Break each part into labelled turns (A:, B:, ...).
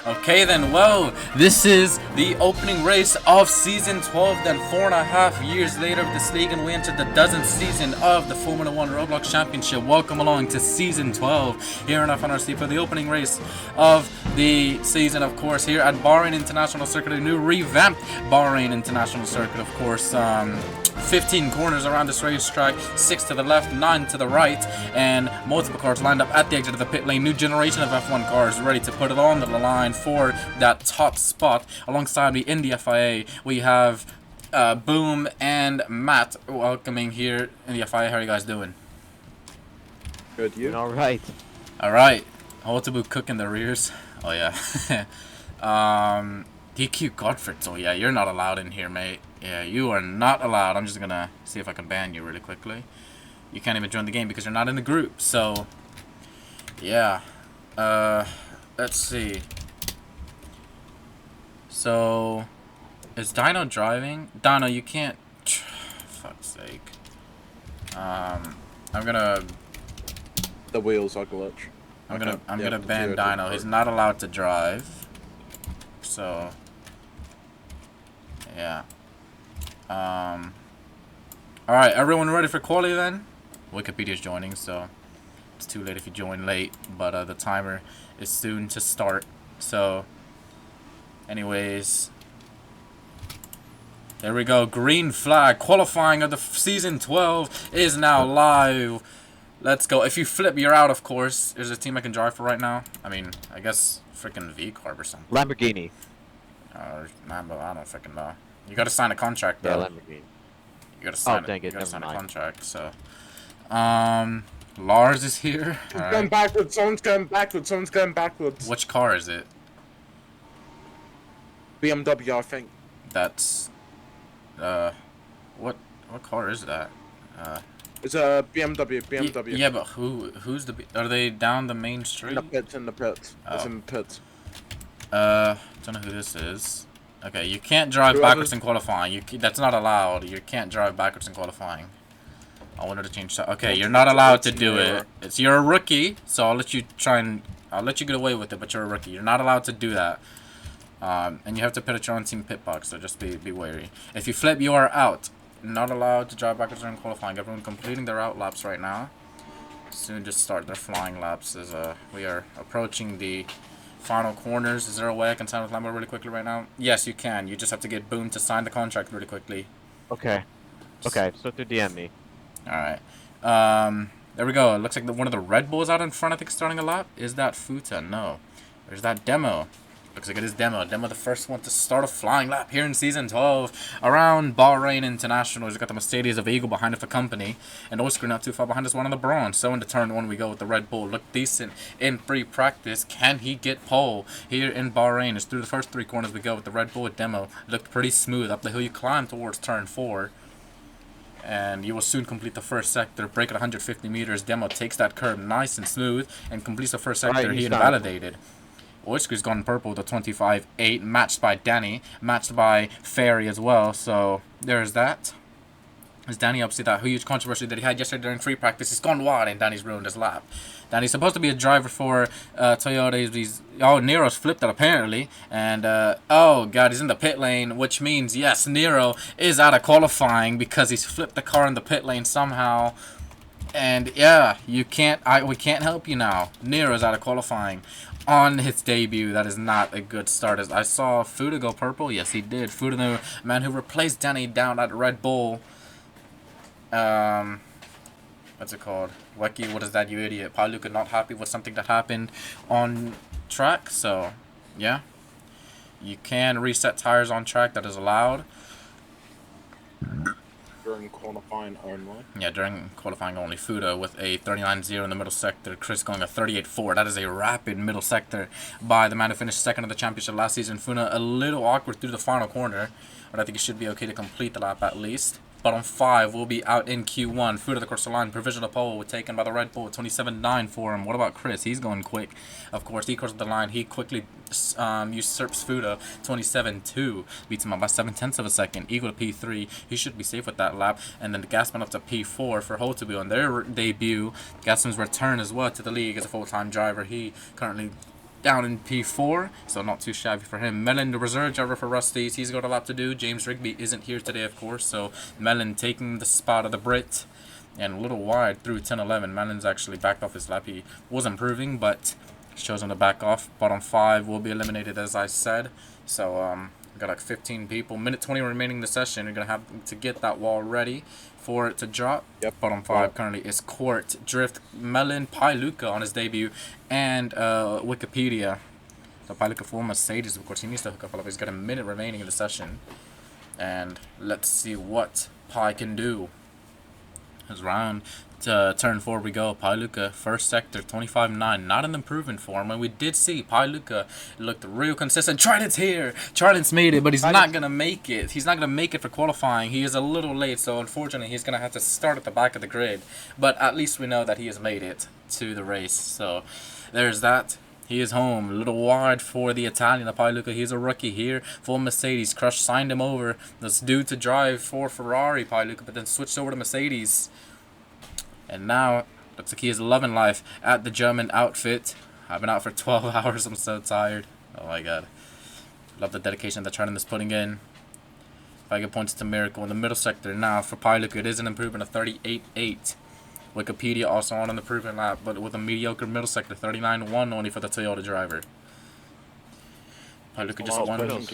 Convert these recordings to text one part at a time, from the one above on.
A: Okay then, well, this is the opening race of Season 12, then 4.5 years later of this league, and we entered the dozenth season of the Formula 1 Roblox Championship. Welcome along to Season 12 here in F1RC for the opening race of the season, of course, here at Bahrain International Circuit, a new revamped Bahrain International Circuit, of course. 15 corners around this racetrack, 6 to the left, 9 to the right, and multiple cars lined up at the exit of the pit lane. New generation of F1 cars ready to put it on the line for that top spot. Alongside me in the FIA, we have Boom and Matt welcoming here in the FIA. How are you guys doing?
B: Good, you?
C: Alright.
A: Alright. Holtabu cooking the rears. Oh, yeah. DQ Godford. So, yeah, you're not allowed in here, mate. Yeah, you are not allowed. I'm just gonna see if I can ban you really quickly. You can't even join the game because you're not in the group. So, yeah. Let's see. So, is Dino driving? Dino, you can't. Fuck's sake. I'm gonna.
B: The wheels are glitch.
A: I'm gonna ban Dino. He's not allowed to drive. So, yeah. Alright, everyone ready for quali then? Wikipedia's joining, so it's too late if you join late, but the timer is soon to start. So, anyways, there we go. Green flag. Qualifying of the season 12 is now live. Let's go. If you flip, you're out, of course. There's a team I can drive for right now. I mean, I guess freaking V-Carb or something.
C: Lamborghini.
A: Lambo, I don't freaking know. You gotta sign a contract, though.
C: Yeah, Lamborghini.
A: You gotta sign,
C: dang it,
A: you gotta sign a
C: never mind.
A: contract, so. Lars is here.
B: Someone's going backwards, someone's going backwards, someone's going backwards.
A: Which car is it?
B: BMW, I think.
A: That's, what car is that?
B: It's a BMW.
A: Yeah, but who's the, are they down the main street?
B: In the pits.
A: Oh.
B: It's in the pits.
A: Don't know who this is. Okay, you can't drive backwards in qualifying. That's not allowed. You can't drive backwards in qualifying. I wanted to change that. Okay, you're not allowed to do it. You're a rookie, so I'll let you get away with it, but you're a rookie. You're not allowed to do that. And you have to pit at your own team pit box, so just be wary. If you flip, you are out. Not allowed to drive backwards during qualifying. Everyone completing their out laps right now. Soon just start their flying laps as we are approaching the final corners. Is there a way I can sign with Lambo really quickly right now? Yes, you can. You just have to get Boom to sign the contract really quickly.
C: Okay. Okay, so to DM me.
A: Alright. There we go. It looks like one of the Red Bulls out in front, I think, starting a lap. Is that Futa? No. There's that Demo. Looks like it is Demo. Demo, the first one to start a flying lap here in Season 12 around Bahrain International. He's got the Mercedes of Eagle behind it for company. And Oscar not too far behind us, one on the Bronze. So into turn one we go with the Red Bull. Looked decent in free practice. Can he get pole here in Bahrain? It's through the first three corners we go with the Red Bull with Demo. Looked pretty smooth. Up the hill you climb towards turn 4. And you will soon complete the first sector. Break at 150 meters. Demo takes that curve nice and smooth and completes the first sector. He invalidated. Oisker's gone purple with a 25.8, matched by Danny, matched by Ferry as well. So there's that. As Danny upset that huge controversy that he had yesterday during free practice, he's gone wide and Danny's ruined his lap. Danny's supposed to be a driver for Toyota. Nero's flipped it apparently, and oh god, he's in the pit lane, which means yes, Nero is out of qualifying because he's flipped the car in the pit lane somehow. And yeah, we can't help you now. Nero's out of qualifying on his debut. That is not a good start. As I saw Fuda go purple. Yes, he did. Fuda, the man who replaced Danny down at Red Bull. What's it called? Weki, what is that, you idiot? Paluca not happy with something that happened on track. So, yeah. You can reset tires on track. That is allowed.
B: During qualifying only.
A: Yeah, during qualifying only. Fuda with a 39.0 in the middle sector. Chris going a 38.4. That is a rapid middle sector by the man who finished second in the championship last season. Fuda a little awkward through the final corner, but I think he should be okay to complete the lap at least. But on 5, we'll be out in Q1. Fuda across the line, provisional pole taken by the Red Bull, 27.9 for him. What about Chris? He's going quick. Of course, he crosses the line. He quickly usurps Fuda, 27.2. Beats him out by 7/10 of a second. Equal to P3. He should be safe with that lap. And then the Gasman up to P4 for Holteby on their debut. Gasman's return as well to the league as a full-time driver. He currently down in P4, so not too shabby for him. Mellon, the reserve driver for Rusty's, he's got a lot to do. James Rigby isn't here today, of course, so Mellon taking the spot of the Brit. And a little wide through 10-11. Mellon's actually backed off his lap. He was improving, but shows him to back off. Bottom 5 will be eliminated, as I said. So, we got like 15 people. Minute 20 remaining in the session. You're going to have to get that wall ready for it to drop.
B: Yep.
A: Bottom 5 currently is Court, Drift, Mellon, Luca on his debut, and Wikipedia. So Luca for Mercedes, of course, he needs to hook up a lot. He's got a minute remaining in the session. And let's see what Pi can do. As round to turn 4 we go. Luca, first sector, 25.9. Not an improvement for him. And we did see Luca looked real consistent. Trident's here. Trident's made it, but he's not going to make it. He's not going to make it for qualifying. He is a little late, so unfortunately he's going to have to start at the back of the grid. But at least we know that he has made it to the race. So there's that. He is home. A little wide for the Italian, Luca. He's a rookie here for Mercedes. Crush signed him over. This due to drive for Ferrari, Luca, but then switched over to Mercedes. And now, looks like he is loving life at the German outfit. I've been out for 12 hours. I'm so tired. Oh my god. Love the dedication that Trident is putting in. If I get points to Miracle in the middle sector now for Luca, it is an improvement of 38.8. Wikipedia also on an improvement lap, but with a mediocre middle sector, 39.1 only for the Toyota driver. Luca just won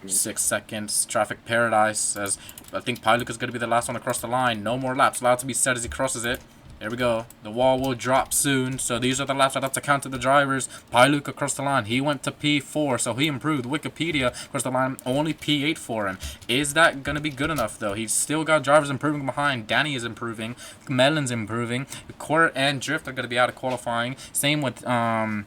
A: 6 seconds. Traffic paradise, as I think Luca's going to be the last one across the line. No more laps allowed to be set as he crosses it. There we go. The wall will drop soon, so these are the laps I'd have to count to the drivers. Luca across the line. He went to P4, so he improved. Wikipedia across the line, only P8 for him. Is that going to be good enough, though? He's still got drivers improving behind. Danny is improving. Mellon's improving. Court and Drift are going to be out of qualifying. Same with, oh,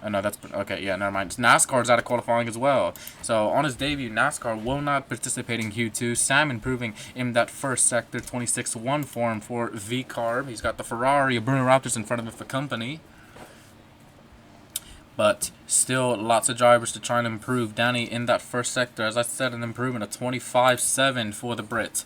A: no, that's... Okay, yeah, never mind. NASCAR's out of qualifying as well. So, on his debut, NASCAR will not participate in Q2. Sam improving in that first sector. 26.1 for him for V-Carb. He's got the Ferrari of Bruno Raptors in front of him for company. But still, lots of drivers to try and improve. Danny in that first sector, as I said, an improvement of 25.7 for the Brit.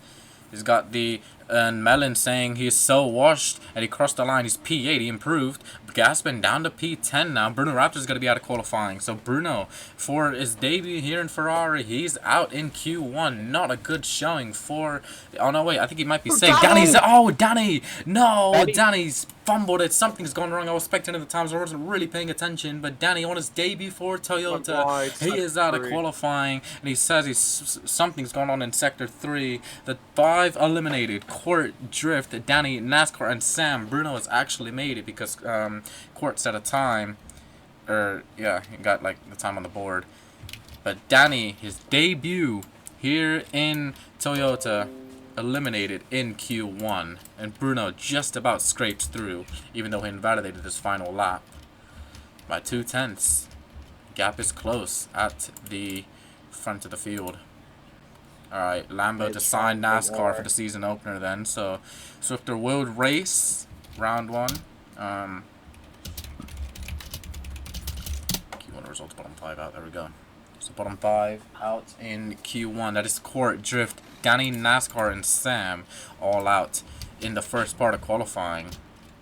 A: He's got the Mellon saying he's so washed, and he crossed the line. He's P8. He improved. Gaspin down to P10 now. Bruno Raptor's going to be out of qualifying. So Bruno, for his debut here in Ferrari, he's out in Q1. Not a good showing for... Oh, no, wait. I think he might be safe. Danny's... Oh, Danny! No! Danny's fumbled it. Something's gone wrong. I was spectating at the time, so I wasn't really paying attention. But Danny, on his debut for Toyota, he is out of qualifying. And he says something's going on in Sector 3. The 5 eliminated. Court, Drift, Danny, NASCAR, and Sam. Bruno has actually made it because Court set a time. Yeah, he got like the time on the board. But Danny, his debut here in Toyota, eliminated in Q1. And Bruno just about scrapes through, even though he invalidated his final lap by 0.2. Gap is close at the front of the field. Alright, Lambo to sign NASCAR for the season opener then. So, Swifter will race round 1. Q1 results, bottom 5 out. There we go. So, bottom 5 out in Q1. That is Court, Drift, Danny, NASCAR, and Sam all out in the first part of qualifying.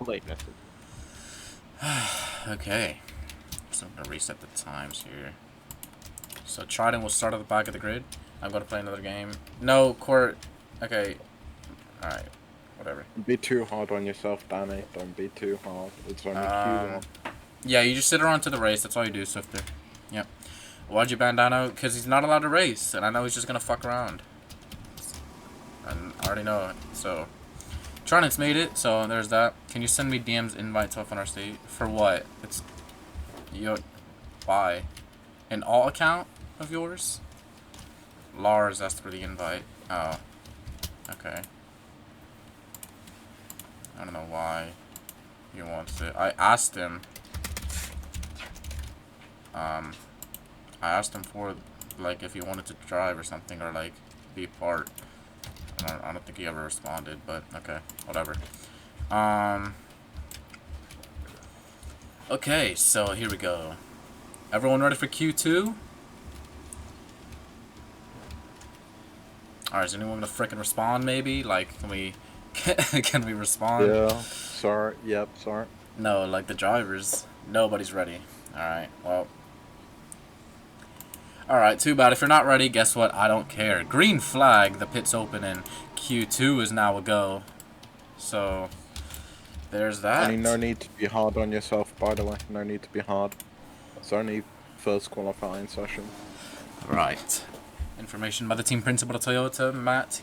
C: Late message.
A: Okay. So, I'm going to reset the times here. So, Trident will start at the back of the grid. I'm going to play another game. No, Court. Okay. Alright. Whatever.
B: Don't be too hard on yourself, Danny. Don't be too hard. It's only Q1.
A: Yeah, you just sit around to the race. That's all you do, Swifter. Yep. Why'd you ban Dano? Because he's not allowed to race. And I know he's just going to fuck around. And I already know it. So, Tronit's made it. So, there's that. Can you send me DM's invite to F1RC? For what? It's... Why? An alt account of yours? Lars asked for the invite. Oh. Okay. I don't know why he wants it. I asked him. I asked him for, like, if he wanted to drive or something, or, like, be part. I don't think he ever responded, but, okay. Whatever. Okay, so here we go. Everyone ready for Q2? Alright, is anyone gonna frickin' respond, maybe? Like, can we... can we respond?
B: Yeah, sorry. Yep, sorry.
A: No, like the drivers. Nobody's ready. Alright, well. Alright, too bad. If you're not ready, guess what? I don't care. Green flag, the pit's open, and Q2 is now a go. So, there's that.
B: Only no need to be hard on yourself, by the way. No need to be hard. It's only first qualifying session.
A: Right. Information by the team principal of Toyota, Matt,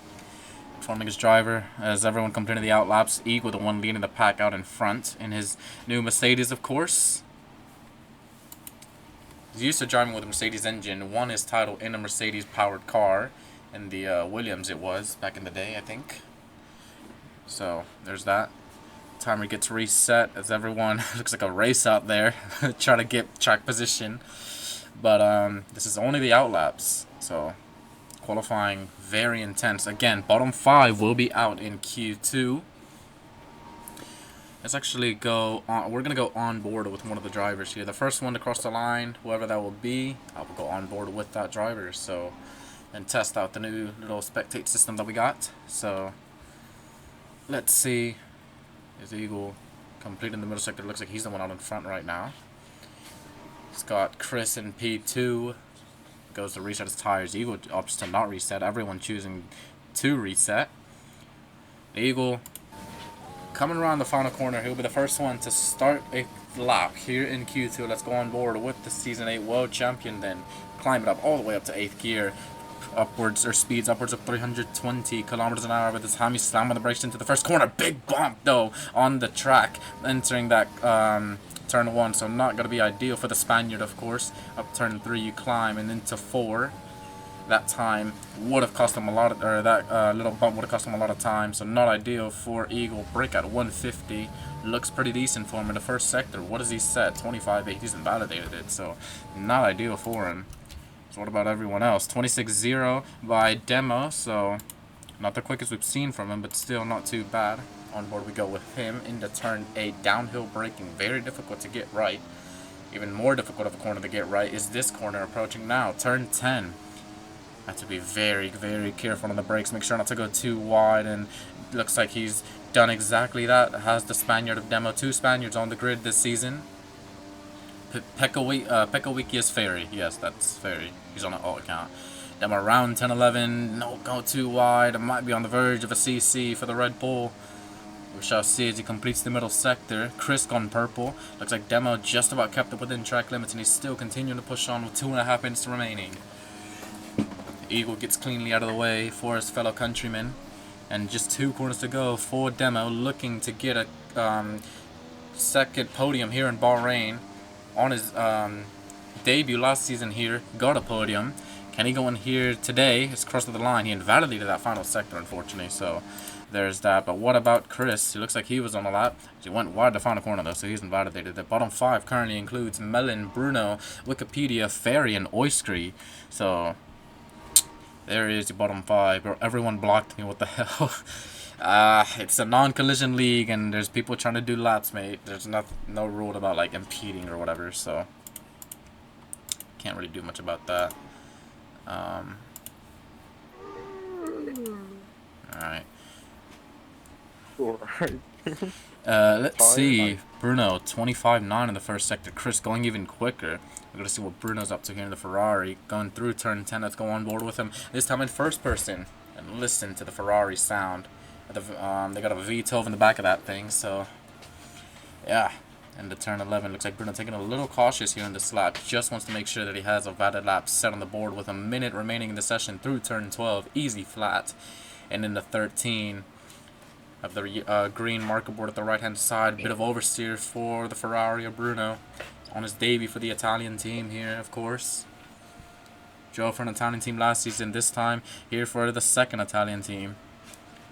A: informing his driver as everyone completed the outlaps. Eagle, the one leading the pack out in front in his new Mercedes, of course. He's used to driving with a Mercedes engine. Won his title in a Mercedes-powered car. In the Williams it was, back in the day, I think. So, there's that. Timer gets reset as everyone looks like a race out there. Trying to get track position. But, this is only the outlaps. So, qualifying very intense. Again, bottom 5 will be out in Q2. Let's actually go on. We're going to go on board with one of the drivers here. The first one to cross the line, whoever that will be, I will go on board with that driver. So, and test out the new little spectate system that we got. So, let's see. Is Eagle completing the middle sector? Looks like he's the one out in front right now. He's got Chris in P2. Goes to reset his tires. Eagle opts to not reset. Everyone choosing to reset. Eagle coming around the final corner. He'll be the first one to start a lap here in Q2. Let's go on board with the Season 8 World Champion then. Climb it up all the way up to 8th gear. Upwards, or speeds upwards of 320 kilometers an hour. By the time he slammed on the brakes into the first corner. Big bump, though, on the track. Entering that turn 1, so not going to be ideal for the Spaniard, of course. Up turn 3, you climb, and into 4. That time would have cost him a lot of, or that little bump would have cost him a lot of time, so not ideal for Eagle. Brake at 150 looks pretty decent for him in the first sector. What does he set? 25.8. He's invalidated it, so not ideal for him. So what about everyone else? 26.0 by Demo, so not the quickest we've seen from him, but still not too bad. On board we go with him into turn 8. Downhill braking, very difficult to get right. Even more difficult of a corner to get right is this corner approaching now. Turn 10. Have to be very, very careful on the brakes. Make sure not to go too wide, and it looks like he's done exactly that. Has the Spaniard of Demo. 2 Spaniards on the grid this season. Pekawiki is Ferry. Yes, that's Ferry. He's on an alt account. Demo around 10-11. No, go too wide. It might be on the verge of a CC for the Red Bull. We shall see as he completes the middle sector. Chris gone purple. Looks like Demo just about kept it within track limits, and he's still continuing to push on with 2.5 minutes remaining. Eagle gets cleanly out of the way for his fellow countrymen, and just 2 corners to go for Demo, looking to get a second podium here in Bahrain. On his debut last season here, got a podium. Can he go in here today? It's crossed the line. He invalidated that final sector, unfortunately, so there's that. But what about Chris? He looks like he was on a lap. He went wide the final corner, though, so he's invalidated. The bottom 5 currently includes Melon, Bruno, Wikipedia, Ferry, and Oiskry. So there is the bottom 5. Everyone blocked me. What the hell? It's a non-collision league, and there's people trying to do laps, mate. There's no rule about, like, impeding or whatever, so can't really do much about that. Alright. Let's see. Bruno, 25.9 in the first sector. Chris going even quicker. We're going to see what Bruno's up to here in the Ferrari. Going through turn 10. Let's go on board with him. This time in first person. And listen to the Ferrari sound. They got a V12 in the back of that thing, so yeah. And the turn 11 looks like Bruno taking a little cautious here in this lap. Just wants to make sure that he has a valid lap set on the board with a minute remaining in the session through turn 12. Easy flat. And in the 13 of the green marker board at the right hand side, bit of oversteer for the Ferrari of Bruno on his debut for the Italian team here, of course. Drove for an Italian team last season. This time here for the second Italian team.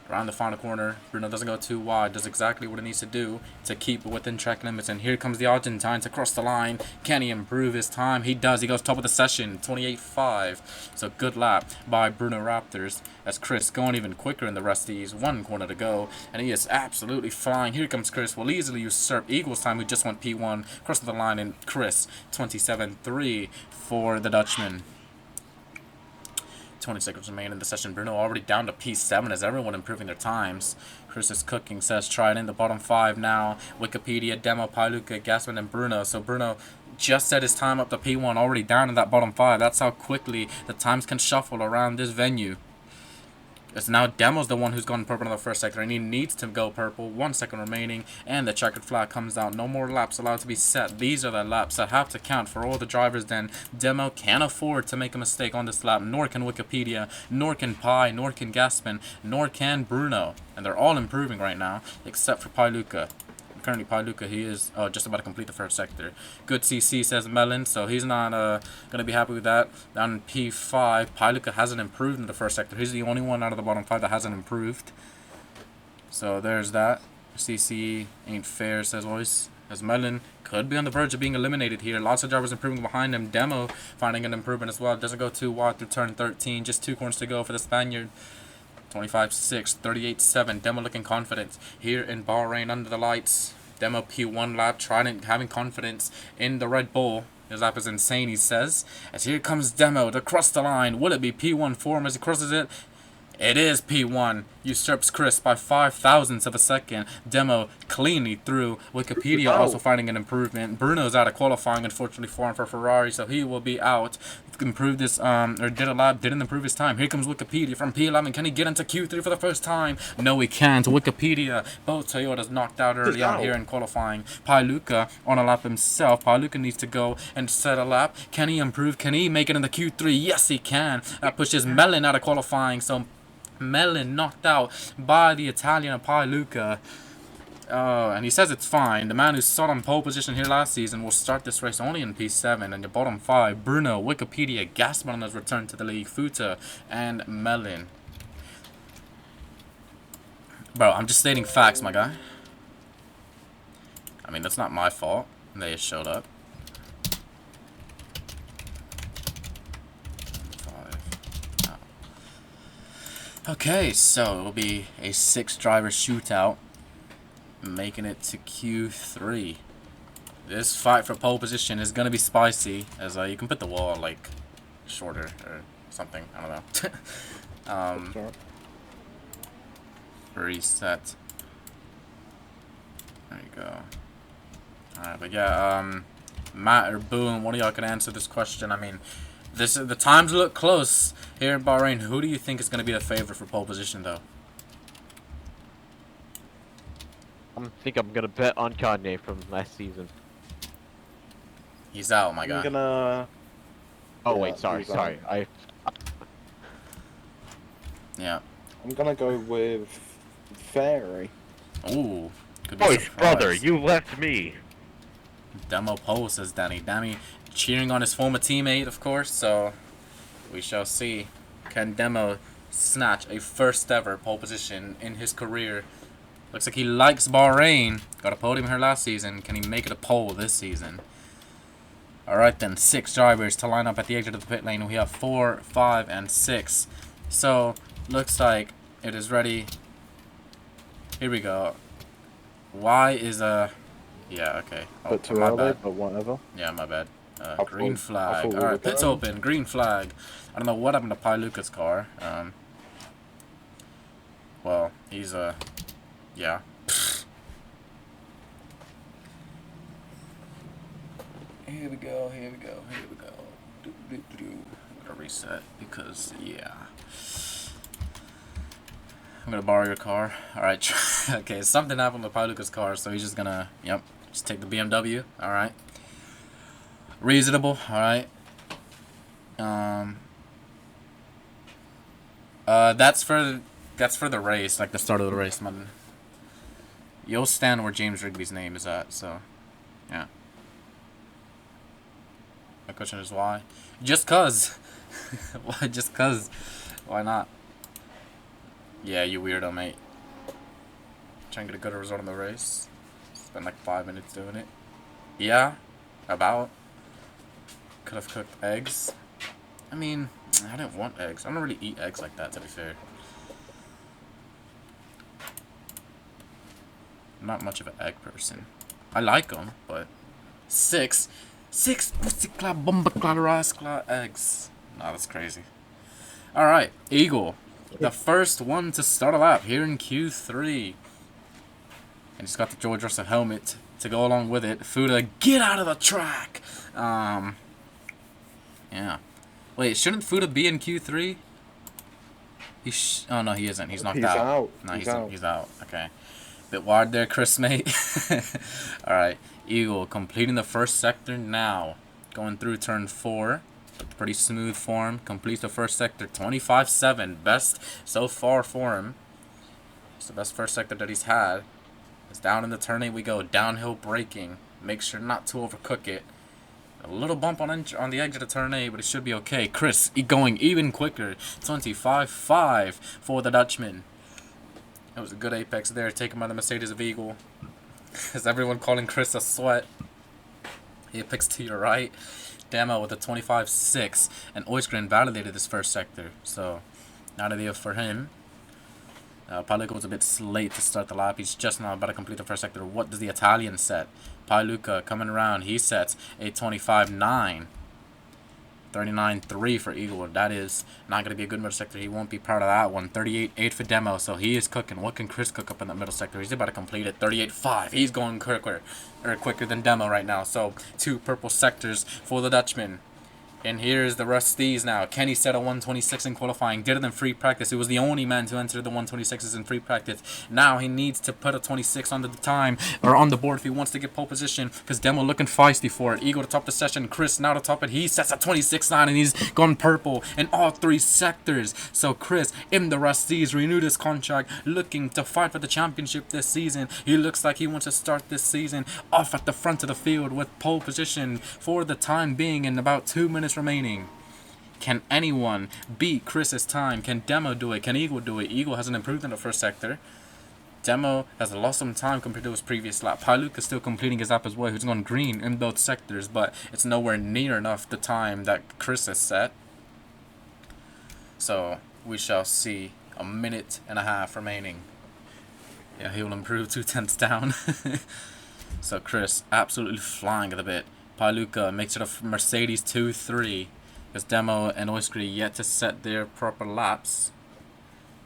A: Around the final corner, Bruno doesn't go too wide, does exactly what he needs to do to keep it within track limits. And here comes the Argentine to cross the line. Can he improve his time? He does. He goes top of the session, 28.5. So good lap by Bruno Raptors, as Chris going even quicker in the rest of these. 1 corner to go, and he is absolutely flying. Here comes Chris. Will easily usurp Eagle's time, who just went P1. Crossing the line, and Chris, 27.3 for the Dutchman. 20 seconds remain in the session. Bruno already down to P7 as everyone improving their times. Chris is cooking, says try it in the bottom 5 now. Wikipedia, Demo, Paluca, Gasman, and Bruno. So Bruno just set his time up to P1, already down in that bottom 5. That's how quickly the times can shuffle around this venue. It's now Demo's the one who's gone purple in the first sector, and he needs to go purple. 1 second remaining, and the checkered flag comes out. No more laps allowed to be set. These are the laps that have to count for all the drivers. Then Demo can't afford to make a mistake on this lap, nor can Wikipedia, nor can Pi, nor can Gaspin, nor can Bruno. And they're all improving right now, except for Paluca. Currently, Paluca, he is just about to complete the first sector. Good CC, says Melon, so he's not going to be happy with that. Down in P5, Paluca hasn't improved in the first sector. He's the only one out of the bottom 5 that hasn't improved. So there's that. CC ain't fair, says Voice. As Melon could be on the verge of being eliminated here. Lots of drivers improving behind him. Demo finding an improvement as well. Doesn't go too wide through turn 13. Just 2 corners to go for the Spaniard. 25-6, 38-7. Demo looking confident here in Bahrain under the lights. Demo P1 lap, having confidence in the Red Bull. His lap is insane, he says. As here comes Demo to cross the line. Will it be P1 for him as he crosses it? It is P1. Usurps Chris by 5 thousandths of a second. Demo cleanly through. Wikipedia also finding an improvement. Bruno's out of qualifying, unfortunately for him for Ferrari, so he will be out. Improved this, or did a lap, didn't improve his time. Here comes Wikipedia from P11. Can he get into Q3 for the first time? No, he can't. Wikipedia, both Toyotas knocked out early on here in qualifying. Paluca on a lap himself. Paluca needs to go and set a lap. Can he improve? Can he make it in the Q3? Yes, he can. That pushes Melon out of qualifying, so Melon knocked out by the Italian Paluca. And he says it's fine. The man who started on pole position here last season will start this race only in P7. And the bottom 5, Bruno, Wikipedia, Gasman on his return to the league, Futa, and Melon. Bro, I'm just stating facts, my guy. I mean, that's not my fault. They just showed up. Okay, so it'll be a 6-driver shootout, making it to Q3. This fight for pole position is gonna be spicy, as you can put the wall like shorter or something. I don't know. Reset. There you go. All right, but yeah, Matt or Boone, one of y'all can answer this question. I mean, the times look close here in Bahrain. Who do you think is going to be the favorite for pole position, though?
C: I think I'm gonna bet on Kanye from last season.
A: He's out, my guy.
B: I'm gonna...
C: Oh
B: Yeah,
C: wait, sorry.
A: Yeah.
B: I'm gonna go with Fairy.
A: Ooh. Could be a
D: Voice, brother,
A: surprise.
D: you left me.
A: Demo pole, says Danny. Danny cheering on his former teammate, of course, so we shall see. Can Demo snatch a first ever pole position in his career? Looks like he likes Bahrain. Got a podium here last season. Can he make it a pole this season? Alright then, 6 drivers to line up at the exit of the pit lane. We have 4, 5, and 6. So, looks like it is ready. Here we go. Why is a... Yeah, okay. Oh,
B: But too
A: my
B: early,
A: bad.
B: but whatever.
A: Yeah, my bad.
B: I
A: Green
B: thought- I thought
A: flag.
B: we were
A: Alright, pits
B: going.
A: open. Green flag. I don't know what happened to Paluca's car. Well, he's yeah. Here we go. Here we go. Here we go. I'm gonna reset because yeah. I'm gonna borrow your car. Alright. Okay, something happened to Paluca's car, so he's just gonna just take the BMW. Alright. Reasonable, alright. That's for the race, like the start of the race, man. You'll stand where James Rigby's name is at, so yeah. My question is why? Just cause. Why? Just cause. Why not? Yeah, you weirdo, mate. Trying to get a good result in the race. Spend like 5 minutes doing it. Yeah, about. Could have cooked eggs. I mean, I didn't want eggs. I don't really eat eggs like that, to be fair. I'm not much of an egg person. I like them, but 6 pussy clap, bomba clap, rice clap, eggs. Nah, that's crazy. Alright, Eagle. The first one to start a lap here in Q3. And he's got the George Russell helmet to go along with it. Fuda, get out of the track! Yeah. Wait, shouldn't Fuda be in Q3? Oh, no, he isn't. He's knocked
B: He's
A: out.
B: out.
A: No,
B: He's out.
A: he's out. Okay. Bit wired there, Chris, mate. Alright, Eagle completing the first sector now. Going through turn 4. Pretty smooth form. Completes the first sector. 25-7. Best so far for him. It's the best first sector that he's had. It's down in the turn 8 we go. Downhill braking. Make sure not to overcook it. A little bump on the exit of turn 8, but it should be okay. Chris going even quicker. 25-5 for the Dutchman. That was a good apex there, taken by the Mercedes of Eagle. Is everyone calling Chris a sweat? Apex to your right. Demo with a 25-6. And Oiskren validated this first sector. So, not ideal for him. Paluca was a bit late to start the lap. He's just now about to complete the first sector. What does the Italian set? Paluca coming around. He sets a 25-9. 39-3 for Eagle. That is not going to be a good middle sector. He won't be proud of that one. 38-8 for Demo. So he is cooking. What can Chris cook up in that middle sector? He's about to complete it. 38-5. He's going quicker than Demo right now. So 2 purple sectors for the Dutchman. And here's the rest of these now. Kenny set a 126 in qualifying. Did it in free practice. He was the only man to enter the 126s in free practice. Now he needs to put a 26 on the time or on the board if he wants to get pole position. Because Demo looking feisty for it. Eagle to top the session. Chris now to top it. He sets a 26-9 and he's gone purple in all 3 sectors. So Chris in the Rusties renewed his contract, looking to fight for the championship this season. He looks like he wants to start this season off at the front of the field with pole position for the time being in about 2 minutes remaining. Can anyone beat Chris's time? Can Demo do it? Can Eagle do it? Eagle hasn't improved in the first sector. Demo has lost some time compared to his previous lap. Paluca is still completing his lap as well. He's gone green in both sectors, but it's nowhere near enough the time that Chris has set. So we shall see. A minute and a half remaining. Yeah, he will improve 2/10 down. So Chris absolutely flying at the bit. Paluca makes it a Mercedes 2-3. Because Demo and Oiskri yet to set their proper laps.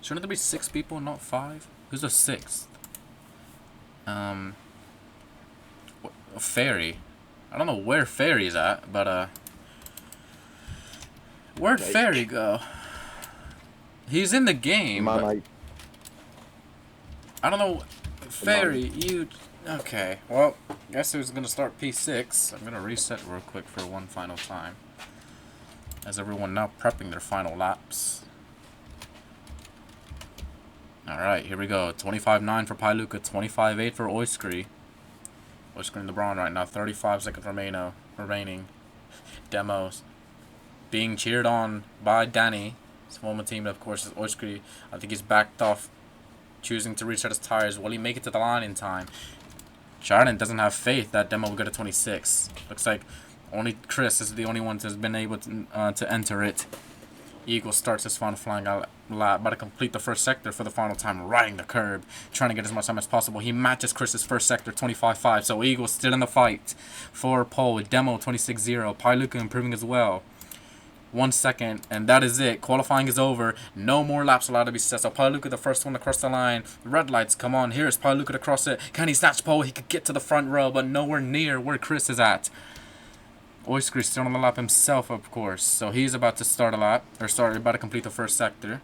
A: Shouldn't there be 6 people, not 5? Who's the 6th? Ferry. I don't know where Ferry's at, but where'd Ferry go? He's in the game. I don't know. Ferry, you... Okay, well, guess who's going to start P6. I'm going to reset real quick for one final time. As everyone now prepping their final laps. Alright, here we go. 25-9 for Paluca, 25-8 for Oiskri. Oiskri in the Braun right now, 35 seconds remaining. Demos being cheered on by Danny. His former team, of course, is Oiskri. I think he's backed off, choosing to reset his tires. Will he make it to the line in time? Chardon doesn't have faith that Demo will get a 26. Looks like only Chris is the only one that has been able to enter it. Eagle starts his final flying lap, about to complete the first sector for the final time, riding the curb, trying to get as much time as possible. He matches Chris's first sector, 25-5, so Eagle's still in the fight for pole with Demo 26-0. Paluca improving as well. 1 second, and that is it. Qualifying is over. No more laps allowed to be set. So Paluca, the first one across the line. Red lights, come on. Here's Paluca to cross it. Can he snatch pole? He could get to the front row, but nowhere near where Chris is at. Oiskri still on the lap himself, of course. So he's about to start a lap, or about to complete the first sector.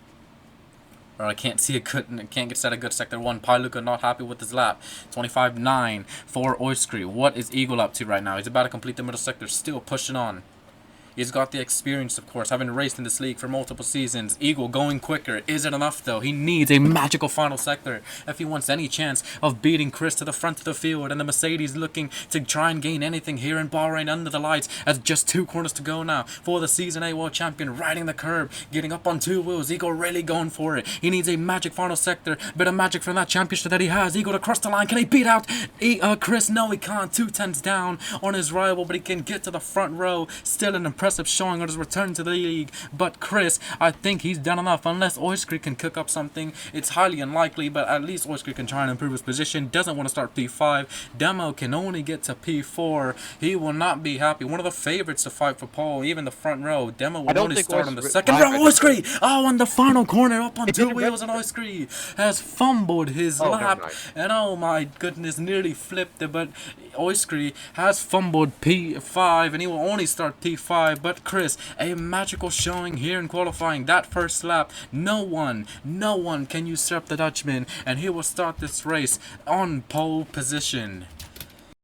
A: Or I can't see a good, can't get set a good sector 1. Paluca not happy with his lap. 25-9 for Oiskri. What is Eagle up to right now? He's about to complete the middle sector, still pushing on. He's got the experience, of course, having raced in this league for multiple seasons. Eagle going quicker. Is it enough, though? He needs a magical final sector if he wants any chance of beating Chris to the front of the field. And the Mercedes looking to try and gain anything here in Bahrain under the lights. As just 2 corners to go now for the Season A World Champion. Riding the curb, getting up on 2 wheels. Eagle really going for it. He needs a magic final sector. Bit of magic from that championship that he has. Eagle to cross the line. Can he beat out Chris? No, he can't. 2/10 down on his rival, but he can get to the front row. Still an impressive showing on his return to the league. But Chris, I think he's done enough. Unless Oyskry can cook up something, it's highly unlikely, but at least Oyskry can try and improve his position. Doesn't want to start P5. Demo can only get to P4. He will not be happy. One of the favorites to fight for pole, even the front row. Demo will only start on the second row. Oyskry! Oh, on the final corner, up on two wheels, and Oyskry has fumbled his lap. And oh my goodness, nearly flipped it, but Oyskry has fumbled P5, and he will only start P5. But Chris, a magical showing here in qualifying. That first lap, no one can usurp the Dutchman, and he will start this race on pole position.